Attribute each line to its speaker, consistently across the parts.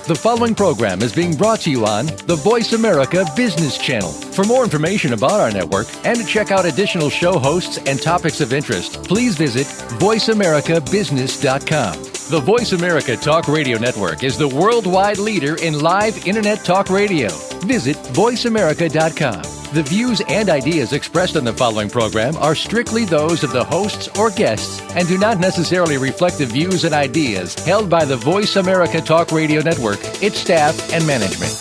Speaker 1: The following program is being brought to you on the Voice America Business Channel. For more information about our network and to check out additional show hosts and topics of interest, please visit voiceamericabusiness.com. The Voice America Talk Radio Network is the worldwide leader in live Internet talk radio. Visit voiceamerica.com. The views and ideas expressed on the following program are strictly those of the hosts or guests and do not necessarily reflect the views and ideas held by the Voice America Talk Radio Network, its staff, and management.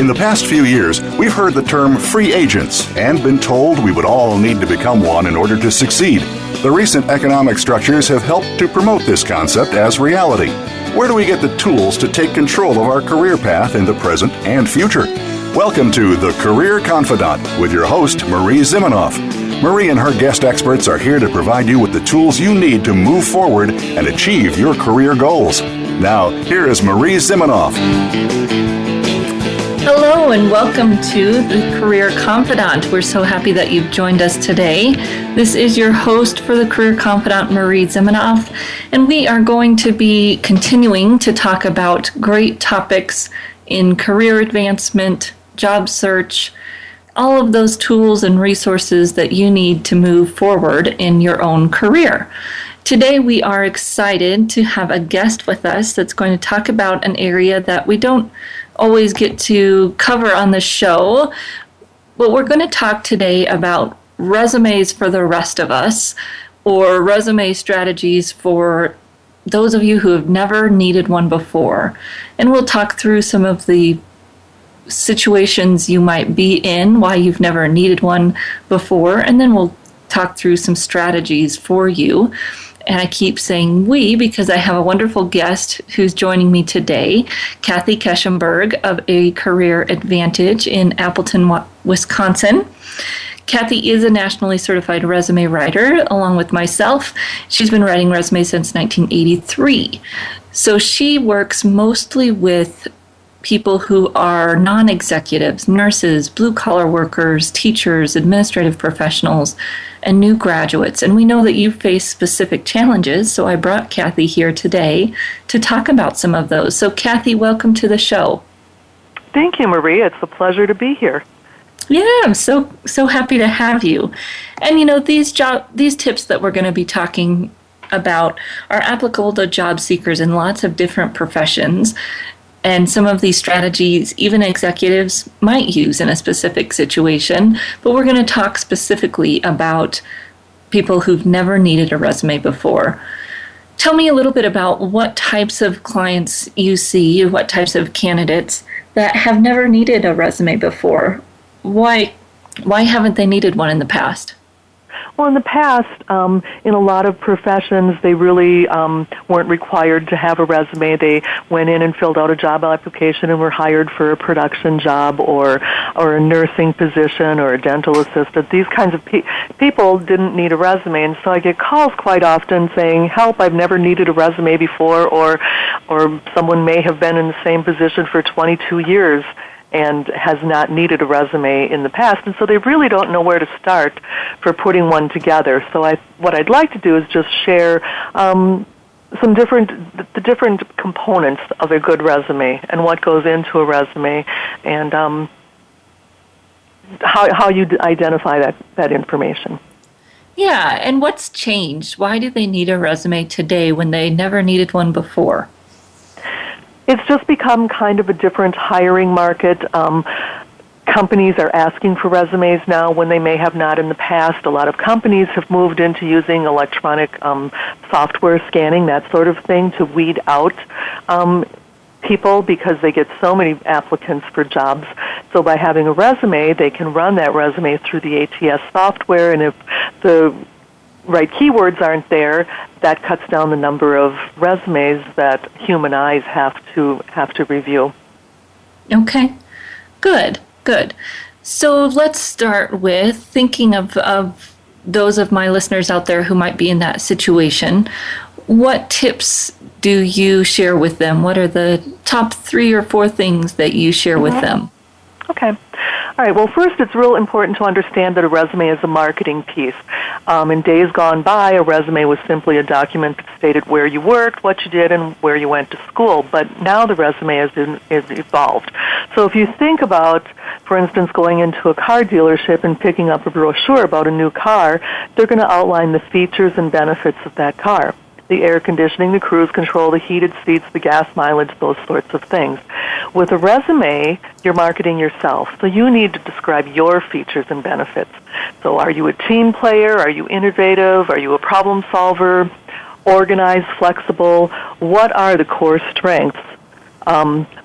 Speaker 2: In the past few years, we've heard the term free agents and been told we would all need to become one in order to succeed. The recent economic structures have helped to promote this concept as reality. Where do we get the tools to take control of our career path in the present and future? Welcome to The Career Confidant with your host, Marie Zimenoff. Marie and her guest experts are here to provide you with the tools you need to move forward and achieve your career goals. Now, here is Marie Zimenoff.
Speaker 3: Hello and welcome to The Career Confidant. We're so happy that you've joined us today. This is your host for The Career Confidant, Marie Zimenoff, and we are going to be continuing to talk about great topics in career advancement, job search, all of those tools and resources that you need to move forward in your own career. Today we are excited to have a guest with us that's going to talk about an area that we don't always get to cover on the show. But we're going to talk today about resumes for the rest of us, or resume strategies for those of you who have never needed one before. And we'll talk through some of the situations you might be in, why you've never needed one before, and then we'll talk through some strategies for you. And I keep saying we because I have a wonderful guest who's joining me today, Kathy Keschenberg of A Career Advantage in Appleton, Wisconsin. Kathy is a nationally certified resume writer, along with myself. She's been writing resumes since 1983. So she works mostly with people who are non-executives, nurses, blue-collar workers, teachers, administrative professionals, and new graduates. And we know that you face specific challenges, so I brought Kathy here today to talk about some of those. So Kathy, welcome to the show.
Speaker 4: Thank you, Marie. It's a pleasure to be here.
Speaker 3: Yeah, I'm so happy to have you. And you know, these tips that we're going to be talking about are applicable to job seekers in lots of different professions. And some of these strategies, even executives might use in a specific situation, but we're going to talk specifically about people who've never needed a resume before. Tell me a little bit about what types of clients you see, what types of candidates that have never needed a resume before. Why haven't they needed one in the past?
Speaker 4: Well, in the past, in a lot of professions, they really weren't required to have a resume. They went in and filled out a job application and were hired for a production job or a nursing position or a dental assistant. These kinds of people didn't need a resume, and so I get calls quite often saying, "Help! I've never needed a resume before," or someone may have been in the same position for 22 years and has not needed a resume in the past, and so they really don't know where to start for putting one together. So what I'd like to do is just share the different components of a good resume and what goes into a resume, and how you identify that information.
Speaker 3: Yeah, and what's changed? Why do they need a resume today when they never needed one before?
Speaker 4: It's just become kind of a different hiring market. Companies are asking for resumes now when they may have not in the past. A lot of companies have moved into using electronic software scanning, that sort of thing, to weed out people because they get so many applicants for jobs. So by having a resume, they can run that resume through the ATS software, and if the right keywords aren't there, that cuts down the number of resumes that human eyes have to review.
Speaker 3: Okay, good. So let's start with thinking of those of my listeners out there who might be in that situation. What tips do you share with them? What are the top 3 or 4 things that you share with them?
Speaker 4: Okay. All right, well, first, it's real important to understand that a resume is a marketing piece. In days gone by, a resume was simply a document that stated where you worked, what you did, and where you went to school. But now the resume is evolved. So if you think about, for instance, going into a car dealership and picking up a brochure about a new car, they're going to outline the features and benefits of that car. The air conditioning, the cruise control, the heated seats, the gas mileage, those sorts of things. With a resume, you're marketing yourself, so you need to describe your features and benefits. So are you a team player? Are you innovative? Are you a problem solver? Organized, flexible? What are the core strengths?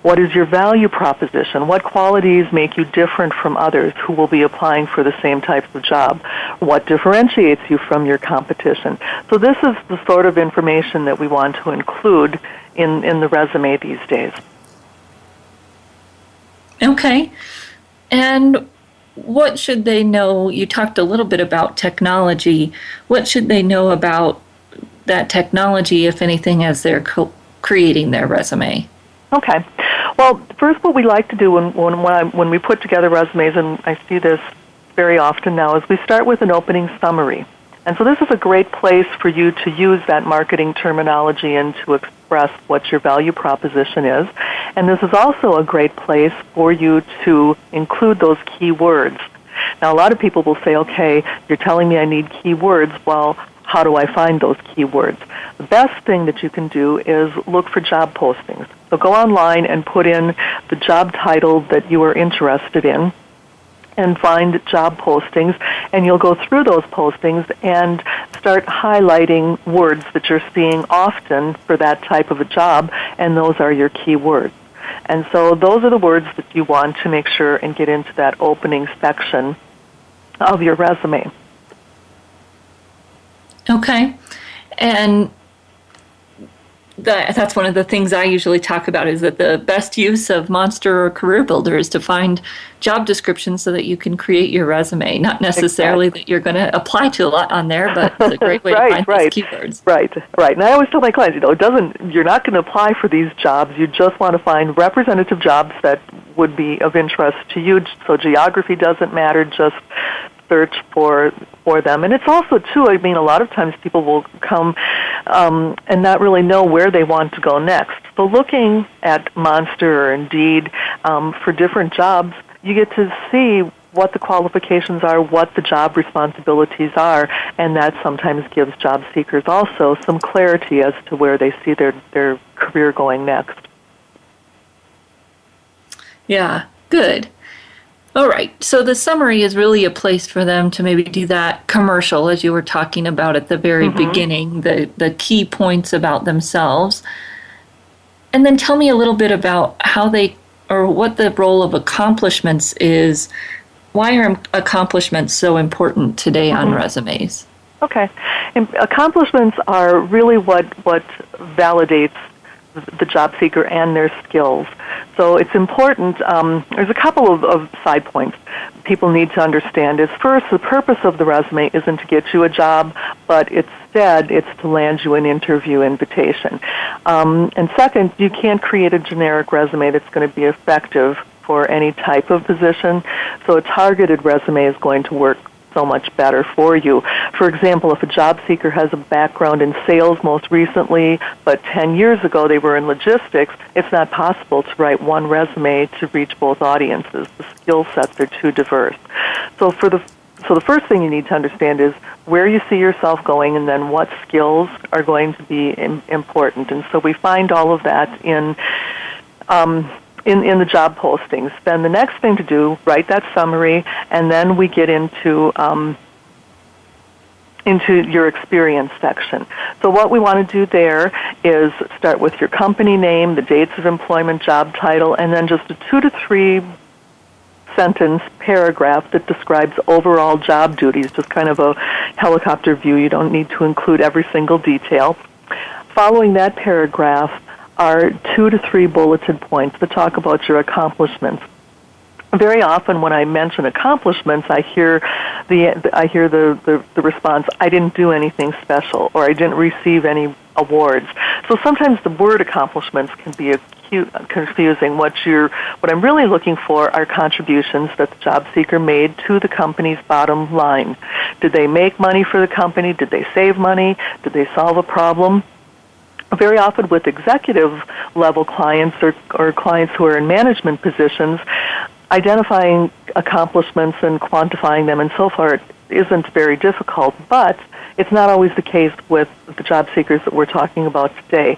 Speaker 4: What is your value proposition? What qualities make you different from others who will be applying for the same types of job? What differentiates you from your competition? So this is the sort of information that we want to include in the resume these days.
Speaker 3: Okay. And what should they know? You talked a little bit about technology. What should they know about that technology, if anything, as they're creating their resume?
Speaker 4: Okay. Well, first, what we like to do when we put together resumes, and I see this very often now, is we start with an opening summary. And so this is a great place for you to use that marketing terminology and to express what your value proposition is. And this is also a great place for you to include those key words. Now, a lot of people will say, okay, you're telling me I need key words. Well, how do I find those keywords? The best thing that you can do is look for job postings. So go online and put in the job title that you are interested in and find job postings, and you'll go through those postings and start highlighting words that you're seeing often for that type of a job, and those are your key words. And so those are the words that you want to make sure and get into that opening section of your resume.
Speaker 3: Okay. And that's one of the things I usually talk about, is that the best use of Monster or Career Builder is to find job descriptions so that you can create your resume. Not necessarily that you're going to apply to a lot on there, but it's a great way to find those keywords.
Speaker 4: Right. And I always tell my clients, you're not going to apply for these jobs. You just want to find representative jobs that would be of interest to you. So geography doesn't matter. Just search for them. And it's also, too, a lot of times people will come and not really know where they want to go next. So looking at Monster or Indeed for different jobs, you get to see what the qualifications are, what the job responsibilities are, and that sometimes gives job seekers also some clarity as to where they see their career going next.
Speaker 3: Yeah, good. All right, so the summary is really a place for them to maybe do that commercial, as you were talking about at the very beginning, the key points about themselves. And then tell me a little bit about how what the role of accomplishments is. Why are accomplishments so important today on resumes? Okay.
Speaker 4: And accomplishments are really what validates the job seeker and their skills. So it's important. There's a couple of side points people need to understand. Is first, the purpose of the resume isn't to get you a job, but instead it's to land you an interview invitation. And second, you can't create a generic resume that's going to be effective for any type of position. So a targeted resume is going to work so much better for you. For example, if a job seeker has a background in sales most recently, but 10 years ago they were in logistics, it's not possible to write one resume to reach both audiences. The skill sets are too diverse. So the first thing you need to understand is where you see yourself going, and then what skills are going to be important. And so we find all of that in the job postings. Then the next thing to do, write that summary, and then we get into your experience section. So what we want to do there is start with your company name, the dates of employment, job title, and then just a 2 to 3 sentence paragraph that describes overall job duties, just kind of a helicopter view. You don't need to include every single detail. Following that paragraph are 2 to 3 bulleted points that talk about your accomplishments. Very often when I mention accomplishments, I hear the response, I didn't do anything special, or I didn't receive any awards. So sometimes the word accomplishments can be a confusing. What I'm really looking for are contributions that the job seeker made to the company's bottom line. Did they make money for the company? Did they save money? Did they solve a problem? Very often with executive level clients or clients who are in management positions, identifying accomplishments and quantifying them and so forth isn't very difficult, but it's not always the case with the job seekers that we're talking about today.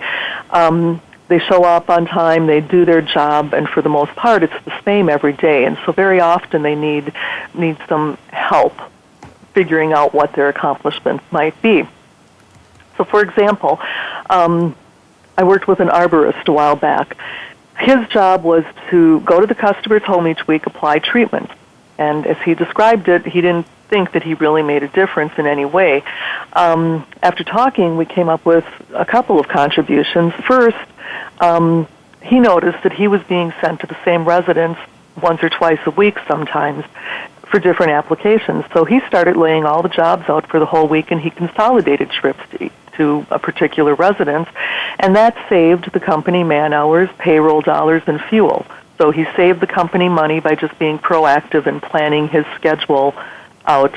Speaker 4: They show up on time, they do their job, and for the most part, it's the same every day. And so very often they need some help figuring out what their accomplishments might be. So, for example, I worked with an arborist a while back. His job was to go to the customer's home each week, apply treatment. And as he described it, he didn't think that he really made a difference in any way. After talking, we came up with a couple of contributions. First, he noticed that he was being sent to the same residence once or twice a week sometimes for different applications. So he started laying all the jobs out for the whole week, and he consolidated trips to a particular residence, and that saved the company man-hours, payroll dollars, and fuel. So he saved the company money by just being proactive and planning his schedule out.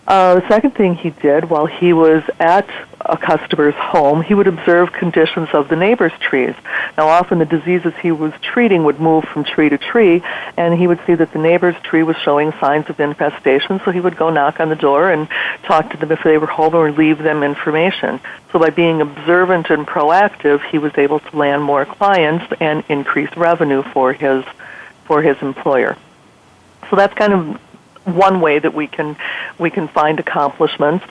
Speaker 4: The second thing he did while he was at a customer's home, he would observe conditions of the neighbor's trees. Now, often the diseases he was treating would move from tree to tree, and he would see that the neighbor's tree was showing signs of infestation, so he would go knock on the door and talk to them if they were home or leave them information. So by being observant and proactive, he was able to land more clients and increase revenue for his employer. So that's kind of one way that we can find accomplishments.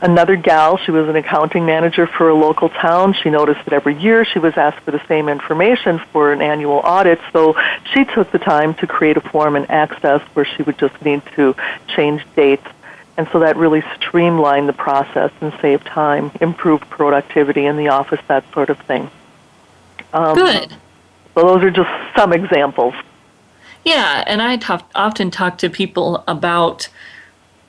Speaker 4: Another gal, she was an accounting manager for a local town. She noticed that every year she was asked for the same information for an annual audit, so she took the time to create a form in Access where she would just need to change dates. And so that really streamlined the process and saved time, improved productivity in the office, that sort of thing.
Speaker 3: Good.
Speaker 4: So those are just some examples.
Speaker 3: Yeah, and I often talk to people about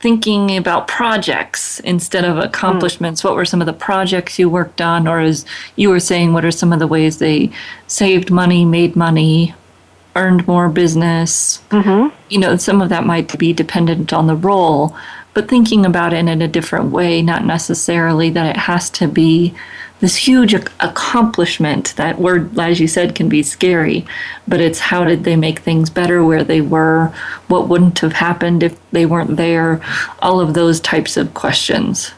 Speaker 3: thinking about projects instead of accomplishments. What were some of the projects you worked on? Or as you were saying, what are some of the ways they saved money, made money, earned more business? Mm-hmm. Some of that might be dependent on the role, but thinking about it in a different way, not necessarily that it has to be this huge accomplishment. That word, as you said, can be scary, but it's how did they make things better where they were, what wouldn't have happened if they weren't there, all of those types of questions.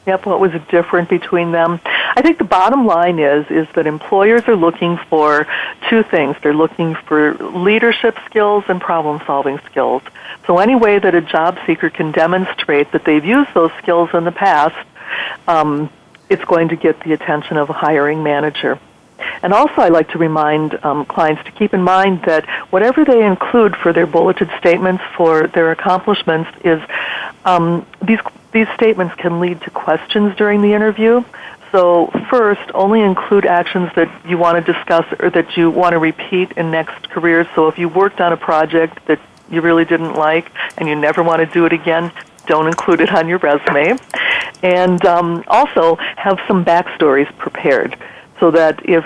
Speaker 4: Yep, what was different between them? I think the bottom line is that employers are looking for two things. They're looking for leadership skills and problem-solving skills. So any way that a job seeker can demonstrate that they've used those skills in the past, it's going to get the attention of a hiring manager. And also I like to remind clients to keep in mind that whatever they include for their bulleted statements for their accomplishments is these statements can lead to questions during the interview. So first, only include actions that you want to discuss or that you want to repeat in next careers. So if you worked on a project that you really didn't like and you never want to do it again, don't include it on your resume. And also have some backstories prepared so that if,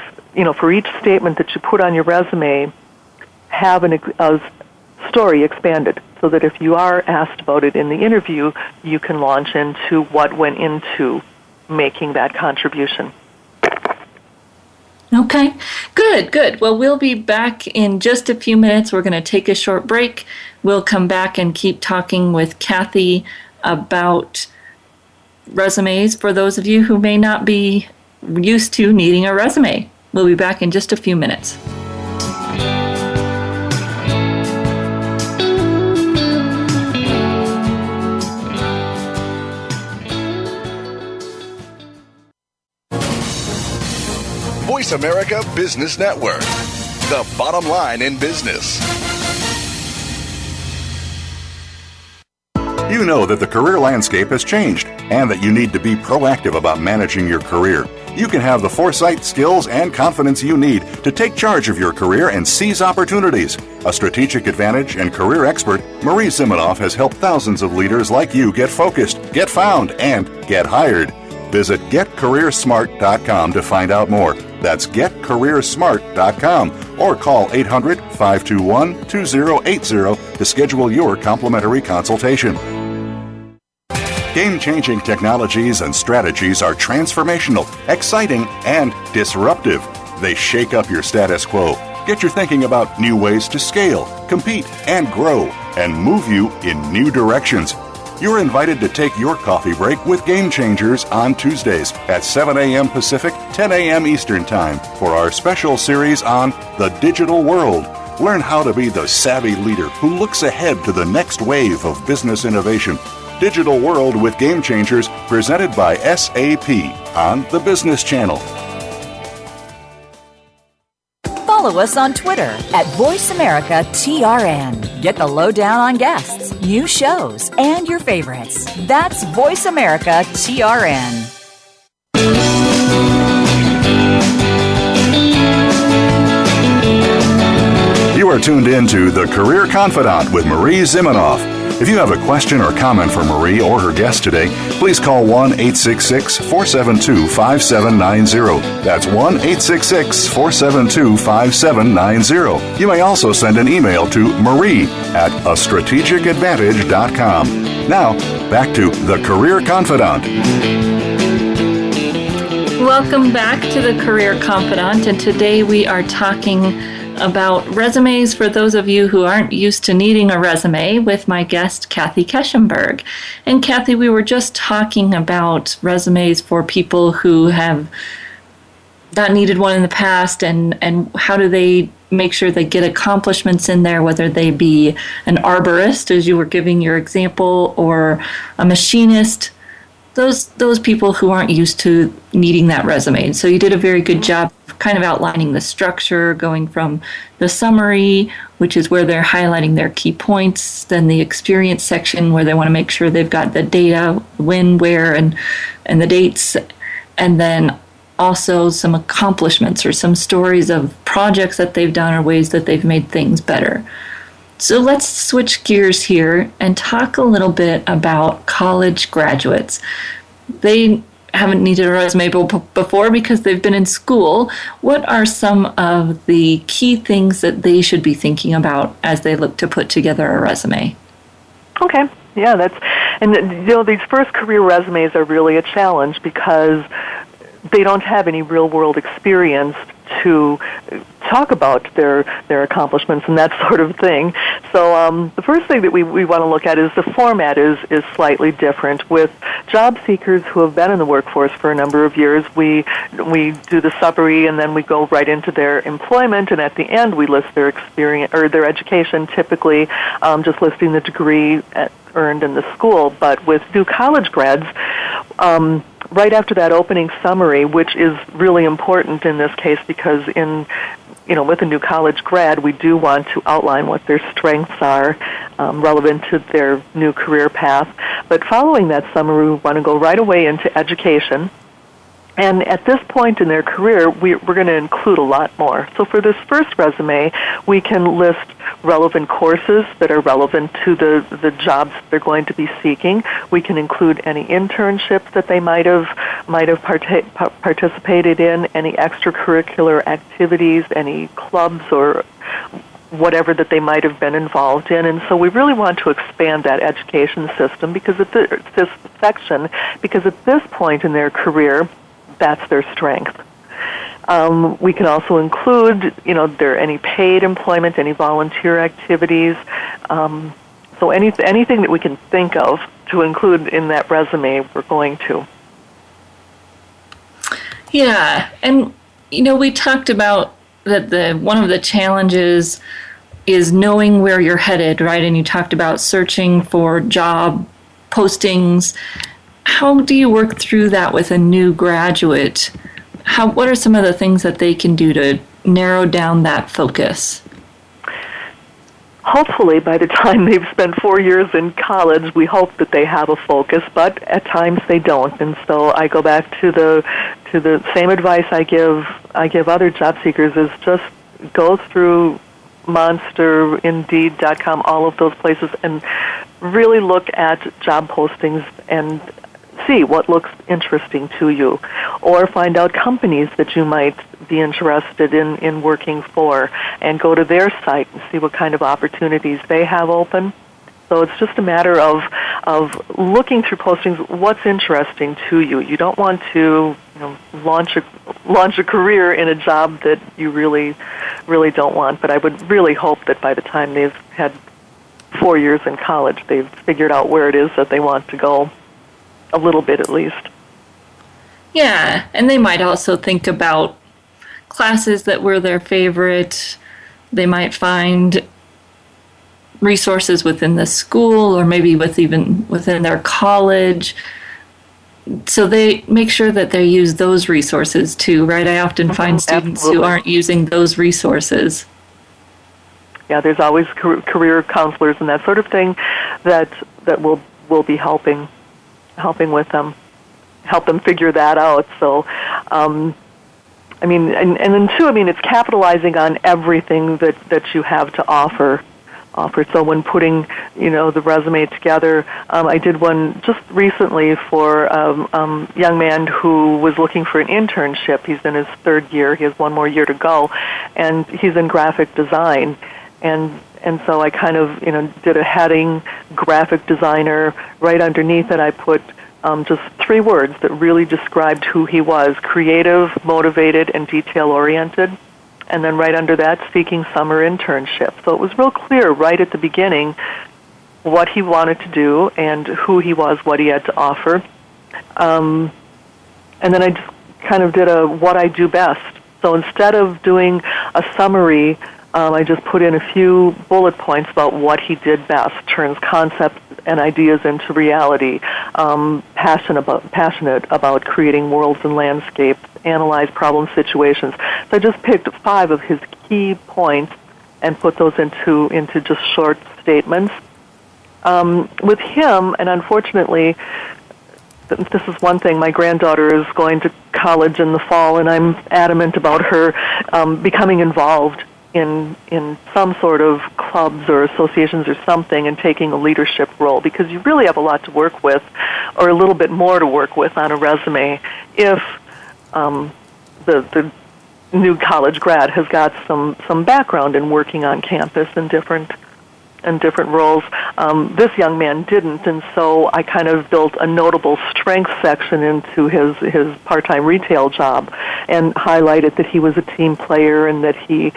Speaker 4: for each statement that you put on your resume, have a story expanded so that if you are asked about it in the interview, you can launch into what went into making that contribution.
Speaker 3: Okay, good. Well, we'll be back in just a few minutes. We're going to take a short break. We'll come back and keep talking with Kathy about resumes for those of you who may not be used to needing a resume. We'll be back in just a few minutes.
Speaker 5: Voice America Business Network, the bottom line in business.
Speaker 2: You know that the career landscape has changed and that you need to be proactive about managing your career. You can have the foresight, skills, and confidence you need to take charge of your career and seize opportunities. A strategic advantage and career expert, Marie Zimenoff has helped thousands of leaders like you get focused, get found, and get hired. Visit GetCareerSmart.com to find out more. That's getcareersmart.com or call 800-521-2080 to schedule your complimentary consultation. Game-changing technologies and strategies are transformational, exciting, and disruptive. They shake up your status quo, get you thinking about new ways to scale, compete, and grow, and move you in new directions. You're invited to take your coffee break with Game Changers on Tuesdays at 7 a.m. Pacific, 10 a.m. Eastern Time for our special series on the digital world. Learn how to be the savvy leader who looks ahead to the next wave of business innovation. Digital World with Game Changers, presented by SAP on the Business Channel.
Speaker 6: Follow us on Twitter at VoiceAmericaTRN. Get the lowdown on guests, new shows, and your favorites. That's VoiceAmericaTRN.
Speaker 2: You are tuned in to The Career Confidant with Marie Zimenoff. If you have a question or comment for Marie or her guest today, please call 1-866-472-5790. That's 1-866-472-5790. You may also send an email to marie@astrategicadvantage.com. Now, back to The Career Confidant.
Speaker 3: Welcome back to the Career Confidant, and today we are talking about resumes for those of you who aren't used to needing a resume with my guest, Kathy Keschenberg. And Kathy, we were just talking about resumes for people who have not needed one in the past, and how do they make sure they get accomplishments in there, whether they be an arborist, as you were giving your example, or a machinist. Those people who aren't used to needing that resume. And so you did a very good job kind of outlining the structure, going from the summary, which is where they're highlighting their key points, then the experience section where they want to make sure they've got the data, when, where, and the dates, and then also some accomplishments or some stories of projects that they've done or ways that they've made things better. So let's switch gears here and talk a little bit about college graduates. They haven't needed a resume before because they've been in school. What are some of the key things that they should be thinking about as they look to put together a resume?
Speaker 4: Okay. Yeah, these first career resumes are really a challenge because they don't have any real-world experience to talk about their accomplishments and that sort of thing. So the first thing that we want to look at is the format is slightly different. With job seekers who have been in the workforce for a number of years, we do the summary and then we go right into their employment, and at the end we list their experience or their education, typically just listing the degree earned in the school. But with new college grads, right after that opening summary, which is really important in this case because with a new college grad, we do want to outline what their strengths are relevant to their new career path. But following that summary, we want to go right away into education. And at this point in their career, we're going to include a lot more. So for this first resume, we can list relevant courses that are relevant to the jobs they're going to be seeking. We can include any internships that they might have participated in, any extracurricular activities, any clubs or whatever that they might have been involved in. And so we really want to expand that education system because at this point in their career, that's their strength. We can also include, there any paid employment, any volunteer activities. So anything that we can think of to include in that resume, we're going to.
Speaker 3: Yeah, and we talked about that one of the challenges is knowing where you're headed, right? And you talked about searching for job postings. How do you work through that with a new graduate? What are some of the things that they can do to narrow down that focus?
Speaker 4: Hopefully, by the time they've spent 4 years in college, we hope that they have a focus, but at times they don't. And so I go back to the same advice I give other job seekers: is just go through Monster, Indeed.com, all of those places, and really look at job postings and see what looks interesting to you, or find out companies that you might be interested in working for, and go to their site and see what kind of opportunities they have open. So it's just a matter of looking through postings, what's interesting to you. You don't want to launch a career in a job that you really don't want. But I would really hope that by the time they've had 4 years in college, they've figured out where it is that they want to go, a little bit at least.
Speaker 3: Yeah, and they might also think about classes that were their favorite. They might find resources within the school, or maybe even within their college. So they make sure that they use those resources too, right? I often find students
Speaker 4: Absolutely.
Speaker 3: who aren't using those resources.
Speaker 4: Yeah, there's always career counselors and that sort of thing that will be helping with them, help them figure that out. So, and then too, it's capitalizing on everything that you have to offer. So when putting, the resume together, I did one just recently for a young man who was looking for an internship. He's in his third year. He has one more year to go, and he's in graphic design. And so I kind of, did a heading, graphic designer. Right underneath it, I put just 3 words that really described who he was: creative, motivated, and detail-oriented. And then right under that, seeking summer internship. So it was real clear right at the beginning what he wanted to do and who he was, what he had to offer. And then I just kind of did a what I do best. So instead of doing a summary, I just put in a few bullet points about what he did best, turns concepts and ideas into reality, passionate about creating worlds and landscapes, analyze problem situations. So I just picked 5 of his key points and put those into just short statements. With him, and unfortunately, this is one thing, my granddaughter is going to college in the fall, and I'm adamant about her becoming involved in some sort of clubs or associations or something, and taking a leadership role, because you really have a lot to work with, or a little bit more to work with on a resume if the new college grad has got some background in working on campus in different roles. This young man didn't, and so I kind of built a notable strengths section into his part-time retail job, and highlighted that he was a team player and that he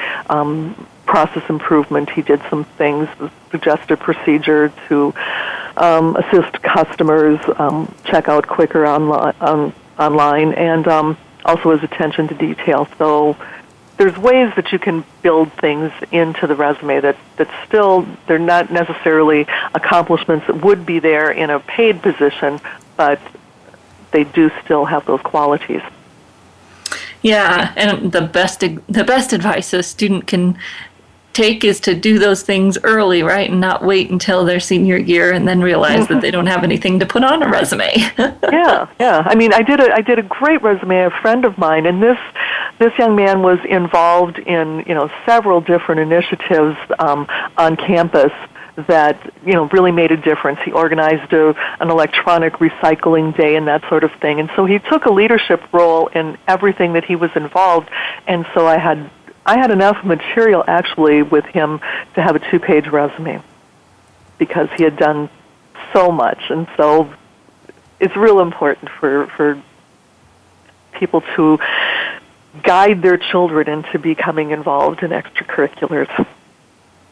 Speaker 4: process improvement. He did some things, suggested procedure to assist customers check out quicker online, and also his attention to detail. So there's ways that you can build things into the resume that still, they're not necessarily accomplishments that would be there in a paid position, but they do still have those qualities.
Speaker 3: Yeah, and the best advice a student can take is to do those things early, right, and not wait until their senior year and then realize that they don't have anything to put on a resume.
Speaker 4: Yeah. I did a great resume. A friend of mine, and this young man was involved in several different initiatives on campus that really made a difference. He organized an electronic recycling day and that sort of thing, and so he took a leadership role in everything that he was involved. And so I had enough material actually with him to have a 2-page resume, because he had done so much. And so it's real important for people to guide their children into becoming involved in extracurriculars.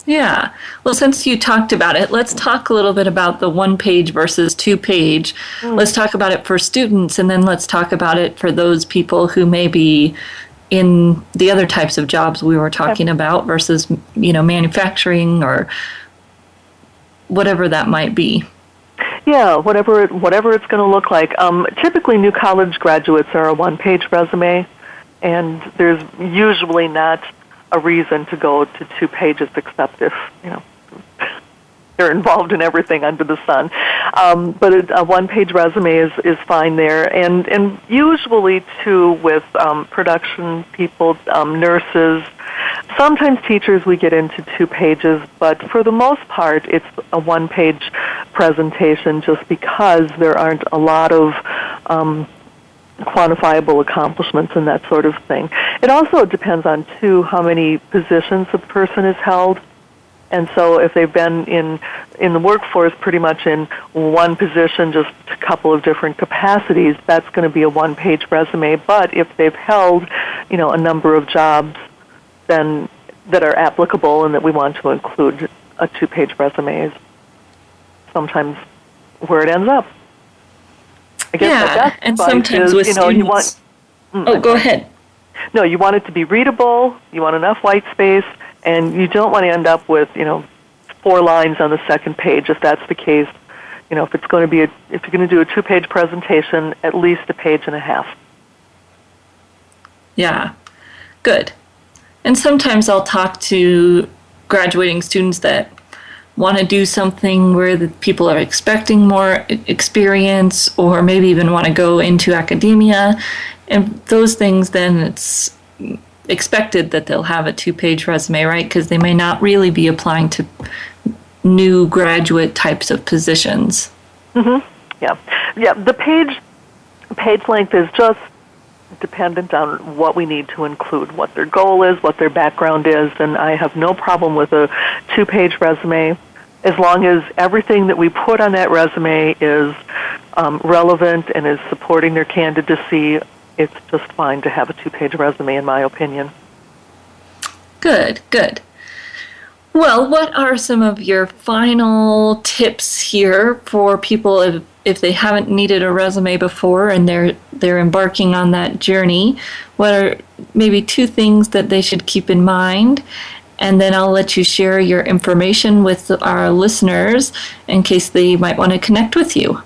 Speaker 3: Yeah. Well, since you talked about it, let's talk a little bit about the 1-page versus 2-page. Let's talk about it for students, and then let's talk about it for those people who may be in the other types of jobs we were talking about versus, manufacturing or whatever that might be.
Speaker 4: Yeah, whatever it's going to look like. Typically, new college graduates are a 1-page resume, and there's usually not a reason to go to 2 pages, except if they're involved in everything under the sun. But a one-page resume is fine there. And usually, too, with production people, nurses, sometimes teachers, we get into 2 pages, but for the most part, it's a one-page presentation just because there aren't a lot of quantifiable accomplishments and that sort of thing. It also depends on, too, how many positions a person has held. And so if they've been in the workforce pretty much in one position, just a couple of different capacities, that's going to be a one-page resume. But if they've held, a number of jobs then that are applicable and that we want to include, a 2-page resume is sometimes where it ends up. I guess my best
Speaker 3: and
Speaker 4: advice
Speaker 3: sometimes
Speaker 4: is,
Speaker 3: with students... Go ahead.
Speaker 4: No, you want it to be readable, you want enough white space, and you don't want to end up with, 4 lines on the second page. If that's the case, if it's going to be if you're going to do a 2-page presentation, at least a page and a half.
Speaker 3: Yeah, good. And sometimes I'll talk to graduating students that want to do something where the people are expecting more experience, or maybe even want to go into academia, and those things, then it's expected that they'll have a 2-page resume, right? Because they may not really be applying to new graduate types of positions.
Speaker 4: Mm-hmm. Yeah. The page length is just dependent on what we need to include, what their goal is, what their background is, and I have no problem with a 2-page resume as long as everything that we put on that resume is relevant and is supporting their candidacy. It's just fine to have a 2-page resume, in my opinion.
Speaker 3: Good. Well, what are some of your final tips here for people if they haven't needed a resume before and they're embarking on that journey? What are maybe 2 things that they should keep in mind? And then I'll let you share your information with our listeners in case they might want to connect with you.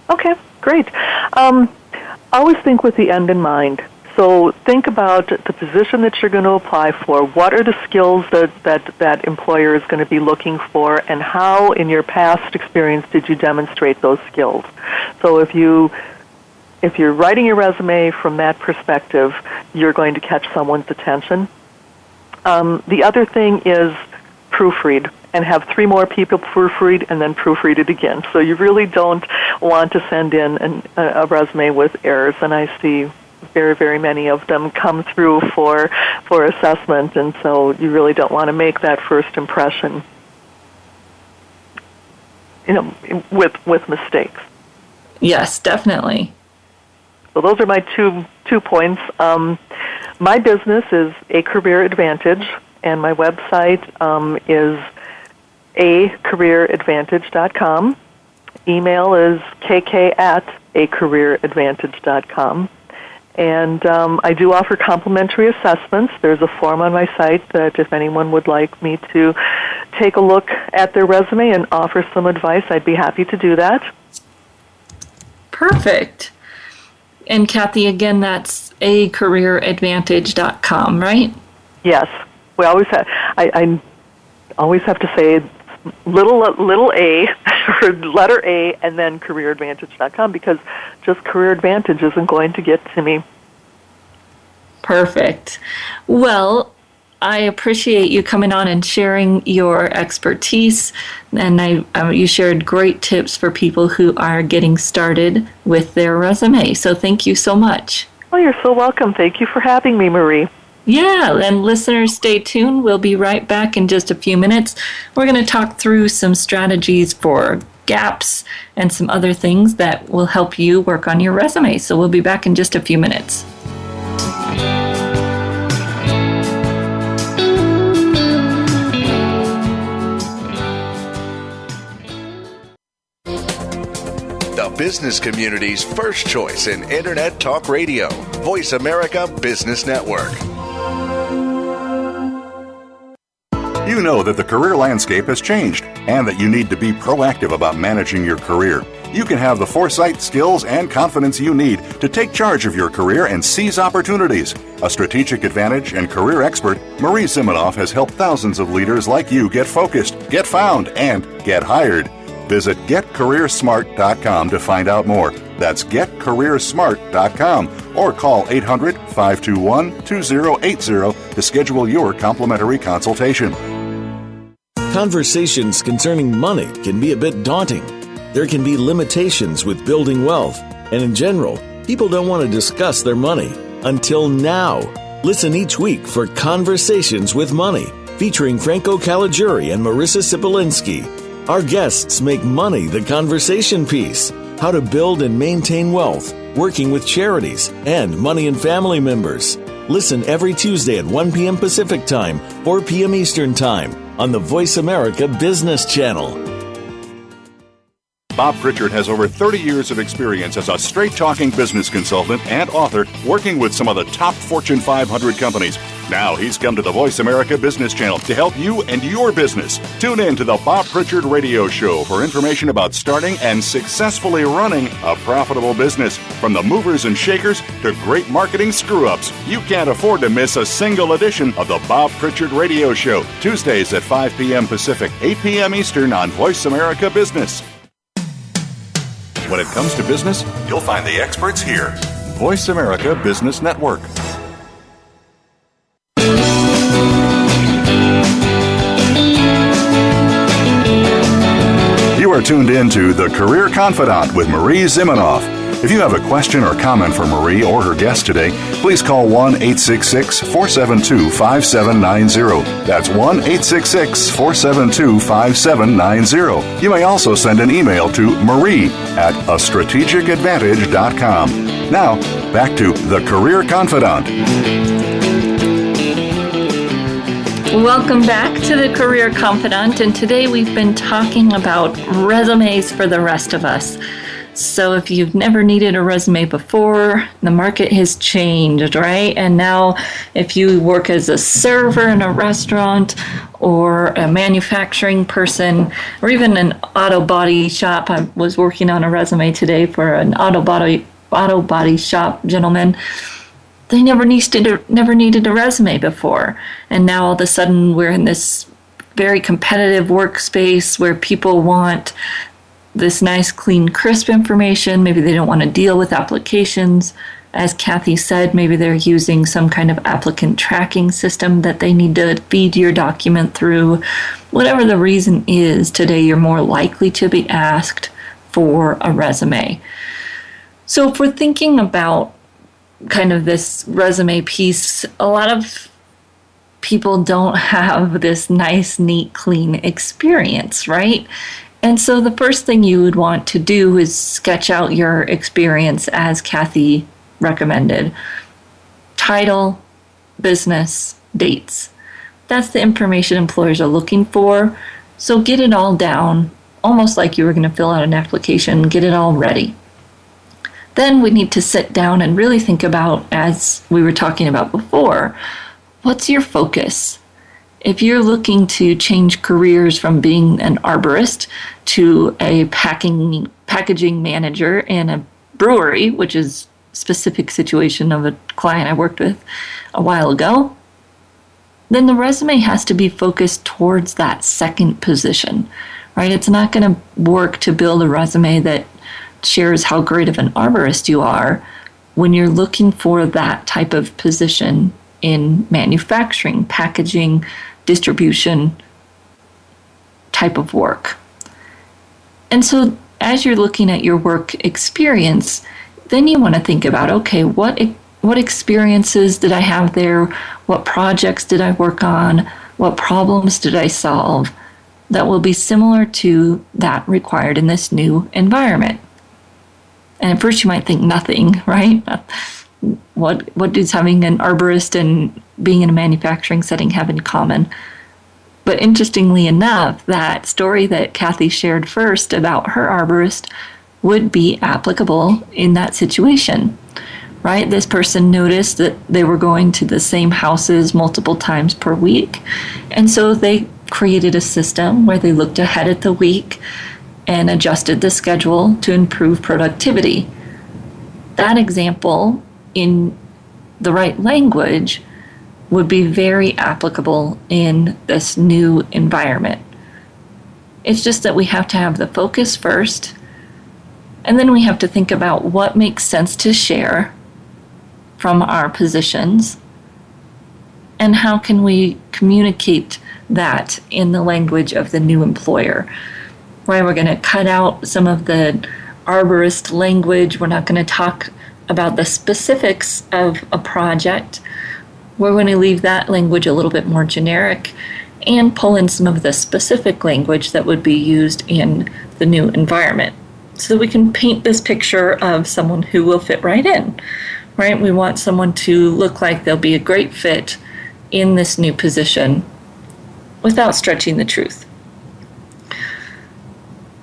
Speaker 3: Okay,
Speaker 4: great. Always think with the end in mind. So think about the position that you're going to apply for. What are the skills that employer is going to be looking for, and how in your past experience did you demonstrate those skills? So if you're writing your resume from that perspective, you're going to catch someone's attention. The other thing is proofread, and have 3 more people proofread and then proofread it again. So you really don't want to send in a resume with errors, and I see very, very many of them come through for assessment, and so you really don't want to make that first impression, with mistakes.
Speaker 3: Yes, definitely.
Speaker 4: So those are my two points. My business is A Career Advantage, and my website is acareeradvantage.com. Email is kk@acareeradvantage.com. And I do offer complimentary assessments. There's a form on my site that if anyone would like me to take a look at their resume and offer some advice, I'd be happy to do that.
Speaker 3: Perfect. And Kathy, again, that's acareeradvantage.com, right?
Speaker 4: Yes. We always have. I always have to say little a or letter A and then careeradvantage.com, because just Career Advantage isn't going to get to me.
Speaker 3: Perfect. Well, I appreciate you coming on and sharing your expertise, and you shared great tips for people who are getting started with their resume. So thank you so much.
Speaker 4: Oh, you're so welcome. Thank you for having me, Marie.
Speaker 3: Yeah, and listeners, stay tuned. We'll be right back in just a few minutes. We're going to talk through some strategies for gaps and some other things that will help you work on your resume. So we'll be back in just a few minutes.
Speaker 5: The business community's first choice in Internet Talk Radio. Voice America Business Network.
Speaker 2: You know that the career landscape has changed and that you need to be proactive about managing your career. You can have the foresight, skills, and confidence you need to take charge of your career and seize opportunities. A strategic advantage and career expert, Marie Zimenoff has helped thousands of leaders like you get focused, get found, and get hired. Visit getcareersmart.com to find out more. That's getcareersmart.com or call 800-521-2080 to schedule your complimentary consultation.
Speaker 7: Conversations concerning money can be a bit daunting. There can be limitations with building wealth, and in general, people don't want to discuss their money until now. Listen each week for Conversations with Money, featuring Franco Caligiuri and Marissa Sipolinski. Our guests make money the conversation piece, how to build and maintain wealth, working with charities, and money and family members. Listen every Tuesday at 1 p.m. Pacific Time, 4 p.m. Eastern Time on the Voice America Business Channel.
Speaker 2: Bob Pritchard has over 30 years of experience as a straight-talking business consultant and author working with some of the top Fortune 500 companies. Now he's come to the Voice America Business Channel to help you and your business. Tune in to the Bob Pritchard Radio Show for information about starting and successfully running a profitable business. From the movers and shakers to great marketing screw-ups, you can't afford to miss a single edition of the Bob Pritchard Radio Show. Tuesdays at 5 p.m. Pacific, 8 p.m. Eastern on Voice America Business. When it comes to business, you'll find the experts here. Voice America Business Network. You are tuned in to The Career Confidante with Marie Zimenoff. If you have a question or comment for Marie or her guest today, please call 1-866-472-5790. That's 1-866-472-5790. You may also send an email to marie@astrategicadvantage.com. Now, back to The Career Confidante.
Speaker 3: Welcome back to the Career Confidante, and today we've been talking about resumes for the rest of us. So if you've never needed a resume before, the market has changed, right? And now if you work as a server in a restaurant or a manufacturing person or even an auto body shop, I was working on a resume today for an auto body shop gentleman. They never needed a resume before. And now all of a sudden we're in this very competitive workspace where people want this nice, clean, crisp information. Maybe they don't want to deal with applications. As Kathy said, maybe they're using some kind of applicant tracking system that they need to feed your document through. Whatever the reason is, today you're more likely to be asked for a resume. So if we're thinking about kind of this resume piece, a lot of people don't have this nice, neat, clean experience, right? And so the first thing you would want to do is sketch out your experience as Kathy recommended. Title, business, dates. That's the information employers are looking for. So get it all down, almost like you were going to fill out an application, get it all ready. Then we need to sit down and really think about, as we were talking about before, what's your focus? If you're looking to change careers from being an arborist to a packaging manager in a brewery, which is a specific situation of a client I worked with a while ago, then the resume has to be focused towards that second position, right? It's not going to work to build a resume that shares how great of an arborist you are when you're looking for that type of position in manufacturing, packaging, distribution type of work. And so as you're looking at your work experience, then you want to think about, okay, what experiences did I have there? What projects did I work on? What problems did I solve that will be similar to that required in this new environment? And at first you might think nothing, right? What does having an arborist and being in a manufacturing setting have in common? But interestingly enough, that story that Kathy shared first about her arborist would be applicable in that situation, right? This person noticed that they were going to the same houses multiple times per week. And so they created a system where they looked ahead at the week and adjusted the schedule to improve productivity. That example, in the right language, would be very applicable in this new environment. It's just that we have to have the focus first, and then we have to think about what makes sense to share from our positions, and how can we communicate that in the language of the new employer. Right, we're going to cut out some of the arborist language. We're not going to talk about the specifics of a project. We're going to leave that language a little bit more generic and pull in some of the specific language that would be used in the new environment so that we can paint this picture of someone who will fit right in, right? We want someone to look like they'll be a great fit in this new position without stretching the truth.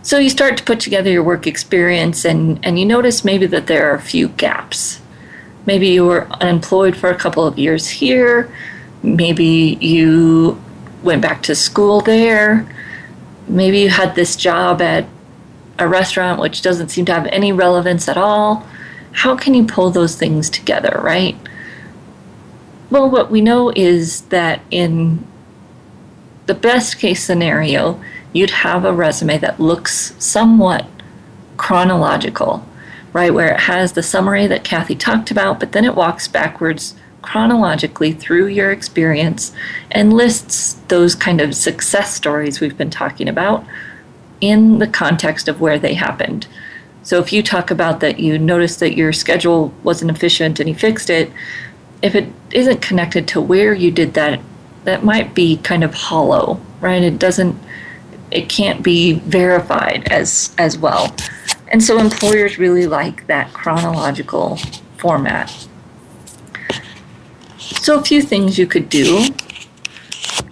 Speaker 3: So you start to put together your work experience and you notice maybe that there are a few gaps. Maybe you were unemployed for a couple of years here. Maybe you went back to school there. Maybe you had this job at a restaurant which doesn't seem to have any relevance at all. How can you pull those things together, right? Well, what we know is that in the best case scenario, you'd have a resume that looks somewhat chronological, right, where it has the summary that Kathy talked about, but then it walks backwards chronologically through your experience and lists those kind of success stories we've been talking about in the context of where they happened. So if you talk about that you noticed that your schedule wasn't efficient and you fixed it, if it isn't connected to where you did that, that might be kind of hollow, right? It can't be verified as well. And so employers really like that chronological format. So a few things you could do.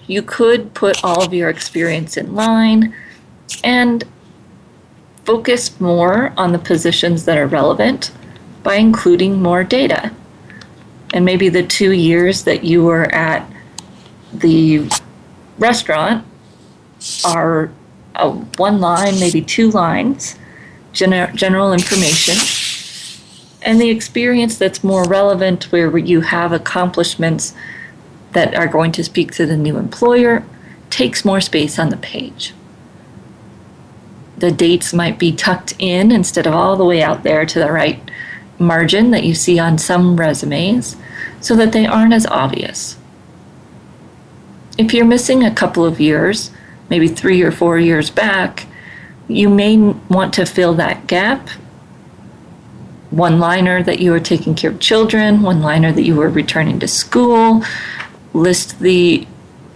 Speaker 3: You could put all of your experience in line and focus more on the positions that are relevant by including more data. And maybe the 2 years that you were at the restaurant are one line, maybe 2 lines, general information, and the experience that's more relevant where you have accomplishments that are going to speak to the new employer takes more space on the page. The dates might be tucked in instead of all the way out there to the right margin that you see on some resumes so that they aren't as obvious. If you're missing a couple of years, maybe 3 or 4 years back, you may want to fill that gap. One-liner that you were taking care of children, one-liner that you were returning to school, list the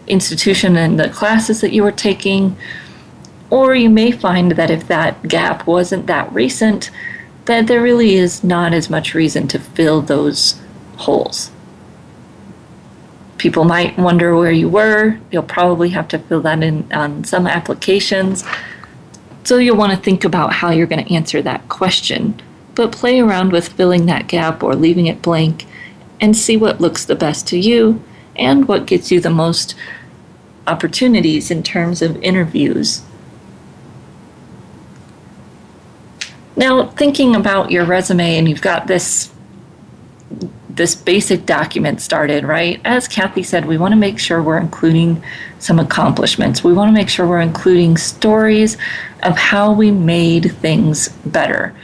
Speaker 3: institution and the classes that you were taking. Or you may find that if that gap wasn't that recent, that there really is not as much reason to fill those holes. People might wonder where you were. You'll probably have to fill that in on some applications. So you'll want to think about how you're going to answer that question, but play around with filling that gap or leaving it blank and see what looks the best to you and what gets you the most opportunities in terms of interviews. Now, thinking about your resume, and you've got this basic document started, right? As Kathy said, we want to make sure we're including some accomplishments. We want to make sure we're including stories of how we made things better.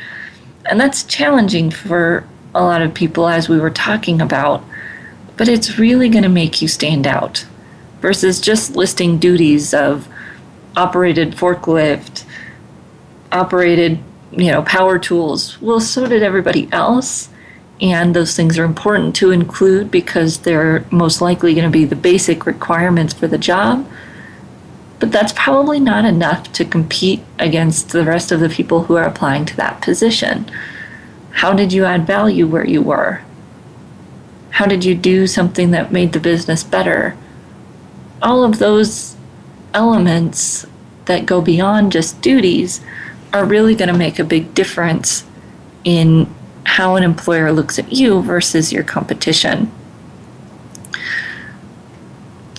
Speaker 3: And that's challenging for a lot of people, as we were talking about, but it's really going to make you stand out versus just listing duties of operated forklift, operated power tools. Well, so did everybody else. And those things are important to include because they're most likely going to be the basic requirements for the job. But that's probably not enough to compete against the rest of the people who are applying to that position. How did you add value where you were? How did you do something that made the business better? All of those elements that go beyond just duties are really going to make a big difference in how an employer looks at you versus your competition.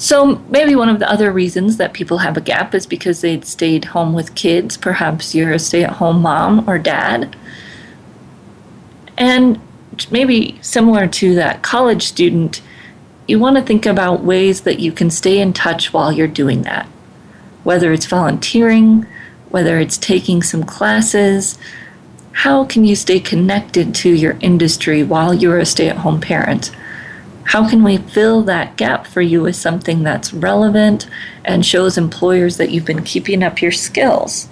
Speaker 3: So maybe one of the other reasons that people have a gap is because they'd stayed home with kids. Perhaps you're a stay-at-home mom or dad. And maybe similar to that college student, you want to think about ways that you can stay in touch while you're doing that. Whether it's volunteering, whether it's taking some classes, how can you stay connected to your industry while you're a stay-at-home parent? How can we fill that gap for you with something that's relevant and shows employers that you've been keeping up your skills?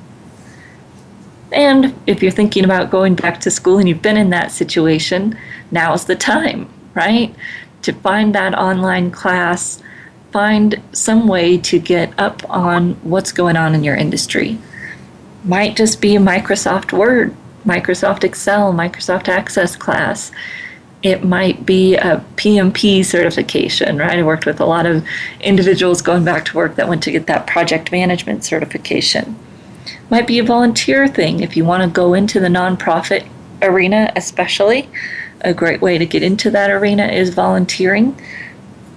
Speaker 3: And if you're thinking about going back to school and you've been in that situation, now's the time, right? To find that online class, find some way to get up on what's going on in your industry. Might just be a Microsoft Word, Microsoft Excel, Microsoft Access class. It might be a PMP certification, right? I worked with a lot of individuals going back to work that went to get that project management certification. Might be a volunteer thing if you want to go into the nonprofit arena, especially. A great way to get into that arena is volunteering.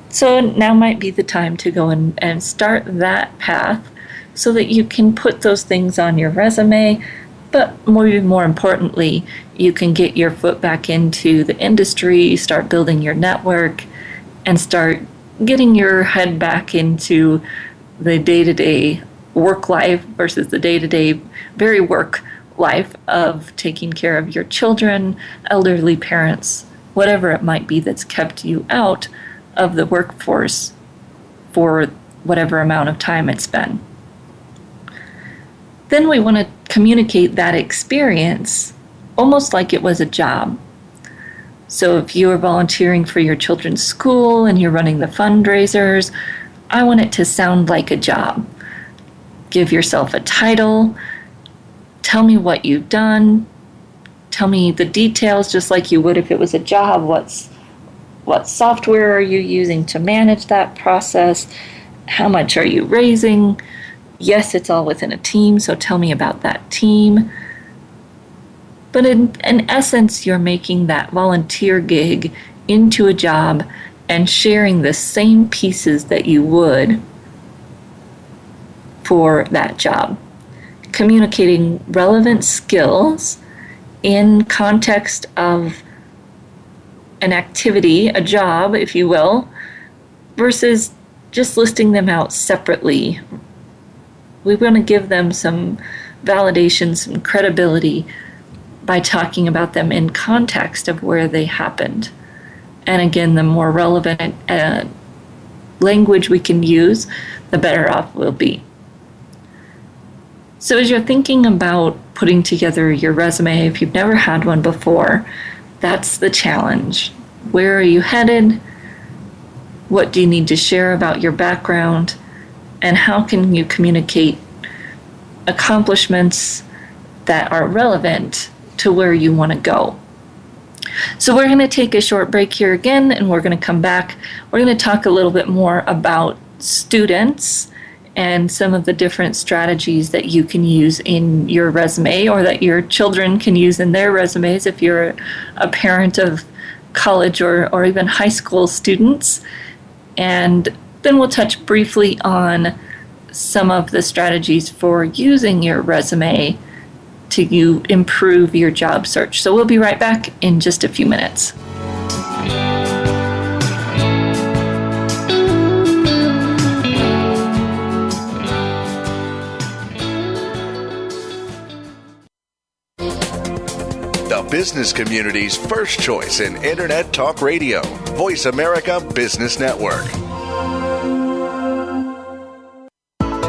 Speaker 3: So now might be the time to go and start that path so that you can put those things on your resume. But more importantly, you can get your foot back into the industry, start building your network, and start getting your head back into the day-to-day work life versus the day-to-day very work life of taking care of your children, elderly parents, whatever it might be that's kept you out of the workforce for whatever amount of time it's been. Then we want to communicate that experience almost like it was a job. So if you are volunteering for your children's school and you're running the fundraisers, I want it to sound like a job. Give yourself a title. Tell me what you've done. Tell me the details just like you would if it was a job. What software are you using to manage that process? How much are you raising? Yes, it's all within a team, so tell me about that team. But in essence, you're making that volunteer gig into a job and sharing the same pieces that you would for that job. Communicating relevant skills in context of an activity, a job, if you will, versus just listing them out separately. We want to give them some validation, some credibility by talking about them in context of where they happened. And again, the more relevant language we can use, the better off we'll be. So as you're thinking about putting together your resume, if you've never had one before, that's the challenge. Where are you headed? What do you need to share about your background? And how can you communicate accomplishments that are relevant to where you want to go? So we're going to take a short break here again, and we're going to come back. We're going to talk a little bit more about students and some of the different strategies that you can use in your resume or that your children can use in their resumes if you're a parent of college or even high school students. And then we'll touch briefly on some of the strategies for using your resume to improve your job search. So we'll be right back in just a few minutes.
Speaker 5: The business community's first choice in Internet Talk Radio, Voice America Business Network.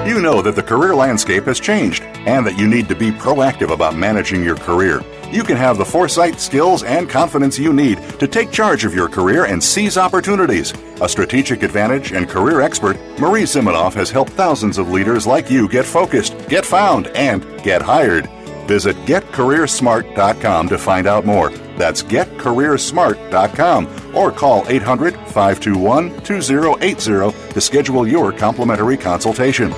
Speaker 2: You know that the career landscape has changed and that you need to be proactive about managing your career. You can have the foresight, skills, and confidence you need to take charge of your career and seize opportunities. A strategic advantage and career expert, Marie Zimenoff has helped thousands of leaders like you get focused, get found, and get hired. Visit getcareersmart.com to find out more. That's getcareersmart.com or call 800-521-2080 to schedule your complimentary consultation.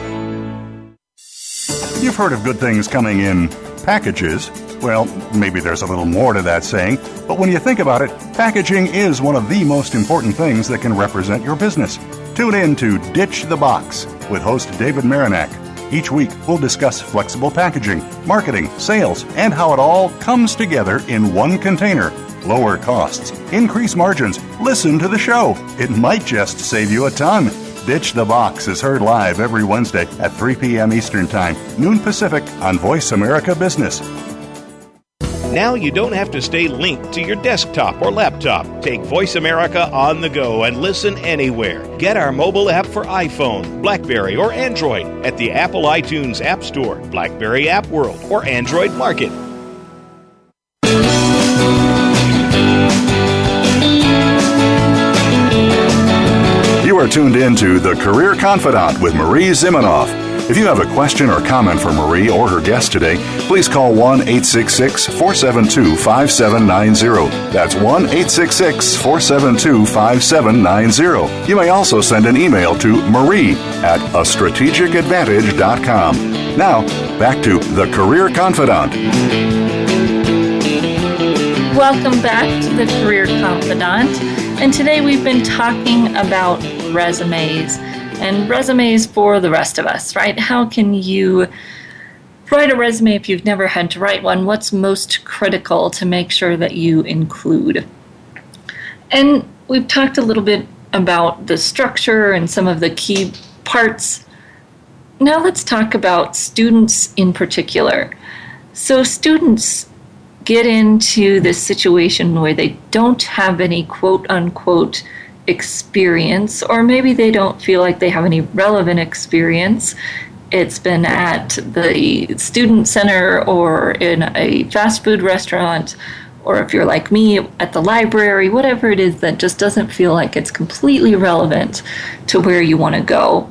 Speaker 2: You've heard of good things coming in packages. Well, maybe there's a little more to that saying, but when you think about it, packaging is one of the most important things that can represent your business. Tune in to Ditch the Box with host David Marinak. Each week, we'll discuss flexible packaging, marketing, sales, and how it all comes together in one container. Lower costs, increase margins. Listen to the show. It might just save you a ton. Ditch the Box is heard live every Wednesday at 3 p.m. Eastern Time, noon Pacific on Voice America Business.
Speaker 8: Now you don't have to stay linked to your desktop or laptop. Take Voice America on the go and listen anywhere. Get our mobile app for iPhone, BlackBerry, or Android at the Apple iTunes App Store, BlackBerry App World, or Android Market.
Speaker 2: You are tuned in to The Career Confidant with Marie Zimenoff. If you have a question or comment for Marie or her guest today, please call 1-866-472-5790. That's 1-866-472-5790. You may also send an email to marie@astrategicadvantage.com. Now, back to The Career Confidant.
Speaker 3: Welcome back to The Career Confidant. And today we've been talking about resumes. And resumes for the rest of us, right? How can you write a resume if you've never had to write one? What's most critical to make sure that you include? And we've talked a little bit about the structure and some of the key parts. Now let's talk about students in particular. So students get into this situation where they don't have any quote-unquote experience, or maybe they don't feel like they have any relevant experience. It's been at the student center or in a fast food restaurant, or if you're like me, at the library, whatever it is that just doesn't feel like it's completely relevant to where you want to go.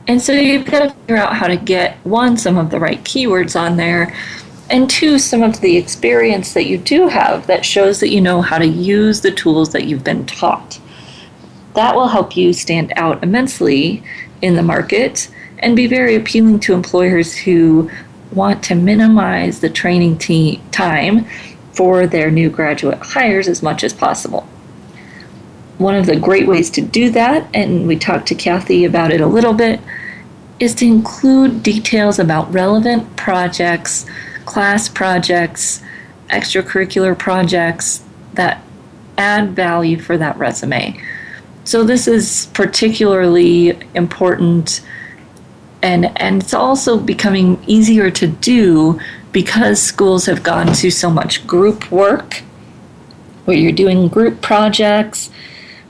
Speaker 3: And so you've got to figure out how to get, one, some of the right keywords on there, and two, some of the experience that you do have that shows that you know how to use the tools that you've been taught. That will help you stand out immensely in the market and be very appealing to employers who want to minimize the training time for their new graduate hires as much as possible. One of the great ways to do that, and we talked to Kathy about it a little bit, is to include details about relevant projects, class projects, extracurricular projects that add value for that resume. So this is particularly important, and it's also becoming easier to do because schools have gone to so much group work, where you're doing group projects.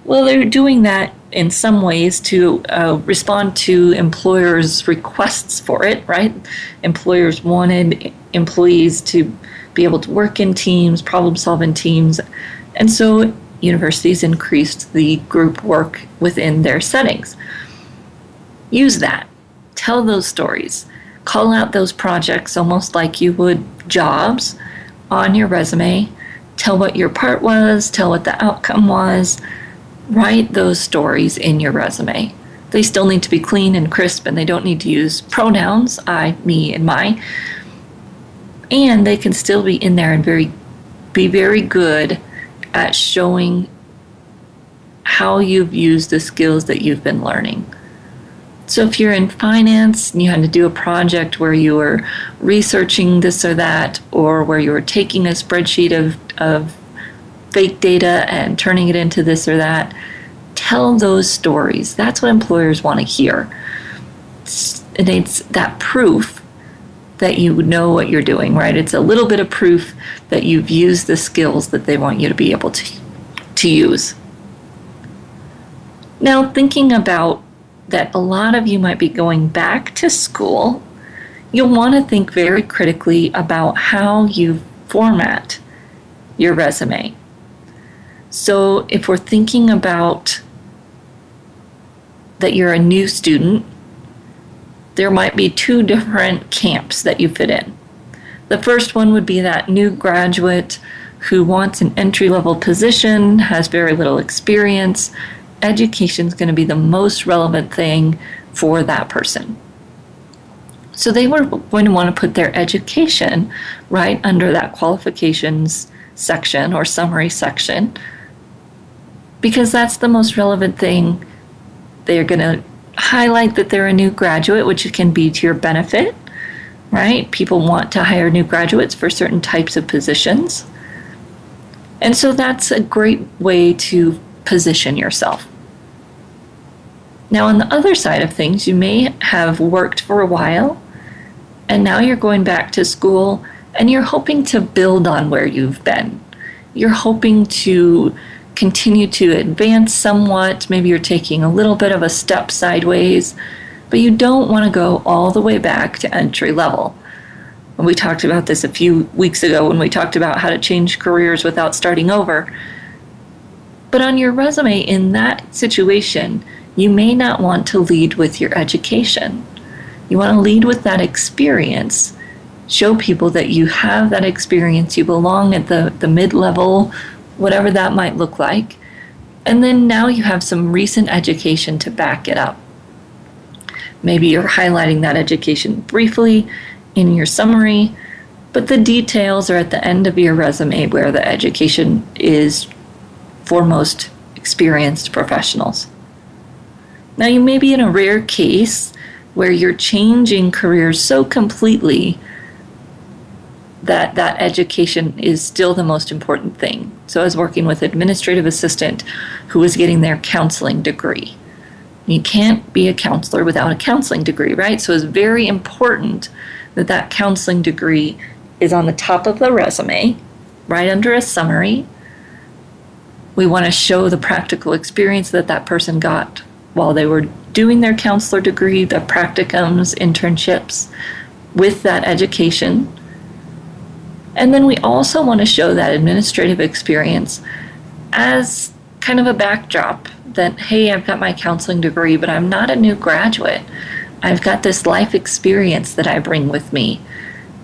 Speaker 3: Well, they're doing that in some ways to respond to employers' requests for it, right? Employers wanted employees to be able to work in teams, problem-solve in teams, and so universities increased the group work within their settings. Use that. Tell those stories. Call out those projects almost like you would jobs on your resume. Tell what your part was. Tell what the outcome was. Write those stories in your resume. They still need to be clean and crisp, and they don't need to use pronouns, I, me, and my. And they can still be in there and be very good at showing how you've used the skills that you've been learning. So if you're in finance and you had to do a project where you were researching this or that, or where you were taking a spreadsheet of fake data and turning it into this or that, tell those stories. That's what employers want to hear. And it's that proof that you know what you're doing, right? It's a little bit of proof that you've used the skills that they want you to be able to use. Now, thinking about that, a lot of you might be going back to school. You'll want to think very critically about how you format your resume. So if we're thinking about that you're a new student, there might be two different camps that you fit in. The first one would be that new graduate who wants an entry-level position, has very little experience. Education is going to be the most relevant thing for that person. So they were going to want to put their education right under that qualifications section or summary section, because that's the most relevant thing They're going to highlight that they're a new graduate, which can be to your benefit, right? People want to hire new graduates for certain types of positions. And so that's a great way to position yourself. Now, on the other side of things, you may have worked for a while, and now you're going back to school, and you're hoping to build on where you've been. You're hoping to continue to advance somewhat. Maybe you're taking a little bit of a step sideways, but you don't want to go all the way back to entry level. And we talked about this a few weeks ago when we talked about how to change careers without starting over. But on your resume in that situation, you may not want to lead with your education. You want to lead with that experience. Show people that you have that experience, you belong at the mid-level, whatever that might look like. And then now you have some recent education to back it up. Maybe you're highlighting that education briefly in your summary, but the details are at the end of your resume where the education is for most experienced professionals. Now, you may be in a rare case where you're changing careers so completely that that education is still the most important thing. So I was working with an administrative assistant who was getting their counseling degree. You can't be a counselor without a counseling degree, right? So it's very important that that counseling degree is on the top of the resume, right under a summary. We want to show the practical experience that that person got while they were doing their counselor degree, the practicums, internships with that education. And then we also want to show that administrative experience as kind of a backdrop that, hey, I've got my counseling degree, but I'm not a new graduate. I've got this life experience that I bring with me.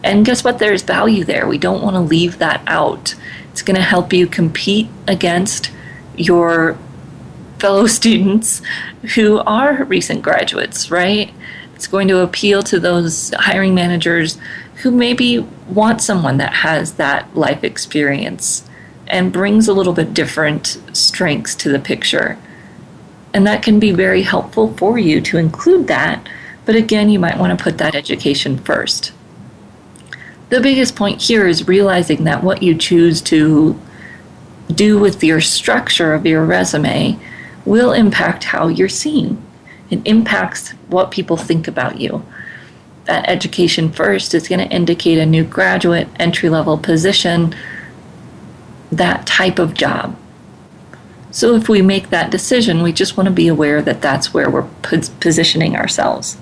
Speaker 3: And guess what? There's value there. We don't want to leave that out. It's going to help you compete against your fellow students who are recent graduates, right? It's going to appeal to those hiring managers who maybe want someone that has that life experience and brings a little bit different strengths to the picture. And that can be very helpful for you to include that. But again, you might want to put that education first. The biggest point here is realizing that what you choose to do with your structure of your resume will impact how you're seen. It impacts what people think about you. That education first is going to indicate a new graduate, entry-level position, that type of job. So if we make that decision, we just want to be aware that that's where we're positioning ourselves.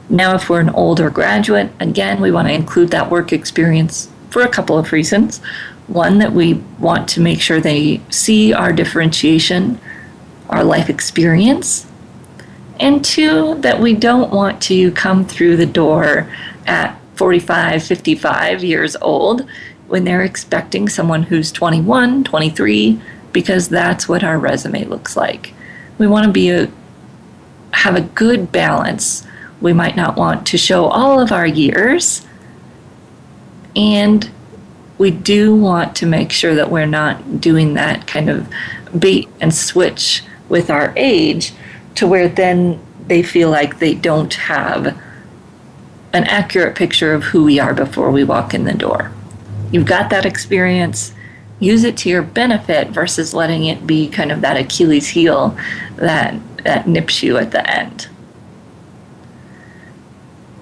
Speaker 3: Now, if we're an older graduate, again, we want to include that work experience for a couple of reasons. One, that we want to make sure they see our differentiation, our life experience. And two, that we don't want to come through the door at 45, 55 years old when they're expecting someone who's 21, 23, because that's what our resume looks like. We want to have a good balance. We might not want to show all of our years, and we do want to make sure that we're not doing that kind of bait and switch with our age to where then they feel like they don't have an accurate picture of who we are before we walk in the door. You've got that experience, use it to your benefit versus letting it be kind of that Achilles heel that nips you at the end.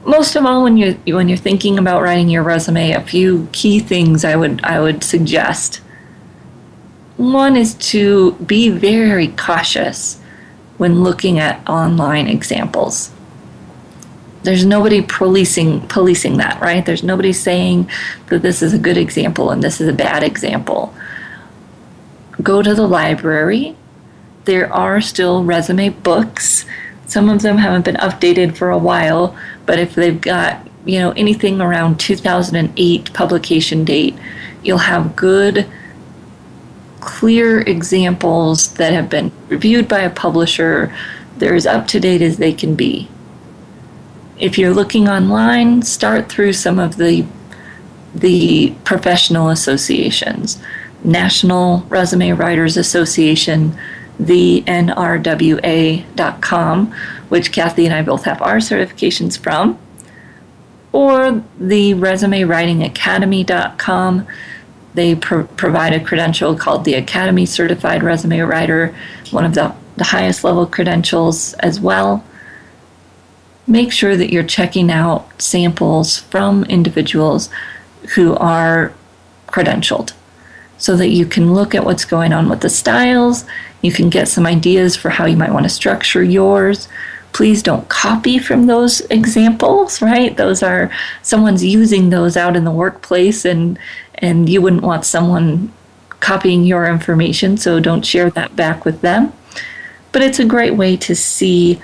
Speaker 3: Most of all, when you're thinking about writing your resume, a few key things I would suggest. One is to be very cautious when looking at online examples. There's nobody policing that, right? There's nobody saying that this is a good example and this is a bad example. Go to the library. There are still resume books. Some of them haven't been updated for a while, but if they've got, anything around 2008 publication date, you'll have good, clear examples that have been reviewed by a publisher. They're as up to date as they can be. If you're looking online, start through some of the professional associations. National Resume Writers Association thenrwa.com, which Kathy and I both have our certifications from, or the resumewritingacademy.com. They provide a credential called the Academy Certified Resume Writer, one of the highest level credentials as well. Make sure that you're checking out samples from individuals who are credentialed so that you can look at what's going on with the styles. You can get some ideas for how you might want to structure yours. Please don't copy from those examples, right? Someone's using those out in the workplace, and you wouldn't want someone copying your information, so don't share that back with them. But it's a great way to see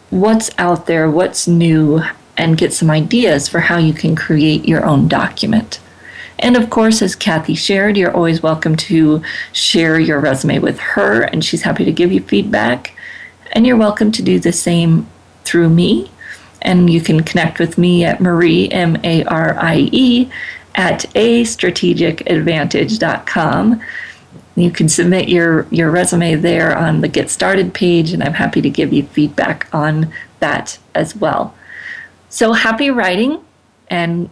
Speaker 3: what's out there, what's new, and get some ideas for how you can create your own document. And of course, as Kathy shared, you're always welcome to share your resume with her, and she's happy to give you feedback. And you're welcome to do the same through me. And you can connect with me at Marie, M-A-R-I-E, at astrategicadvantage.com. You can submit your resume there on the Get Started page, and I'm happy to give you feedback on that as well. So happy writing, and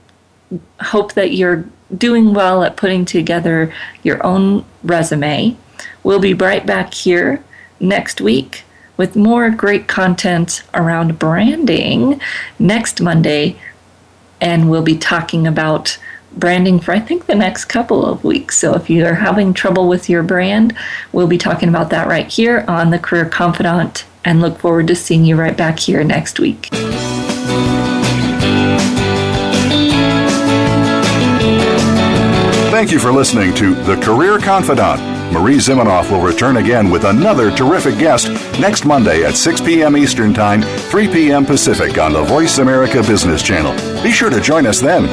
Speaker 3: hope that you're doing well at putting together your own resume. We'll be right back here next week with more great content around branding next Monday, and we'll be talking about branding for I think the next couple of weeks. So if you are having trouble with your brand, we'll be talking about that right here on the Career Confidant, and look forward to seeing you right back here next week.
Speaker 2: Thank you for listening to The Career Confidant. Marie Zimenoff will return again with another terrific guest next Monday at 6 p.m. Eastern Time, 3 p.m. Pacific on the Voice America Business Channel. Be sure to join us then.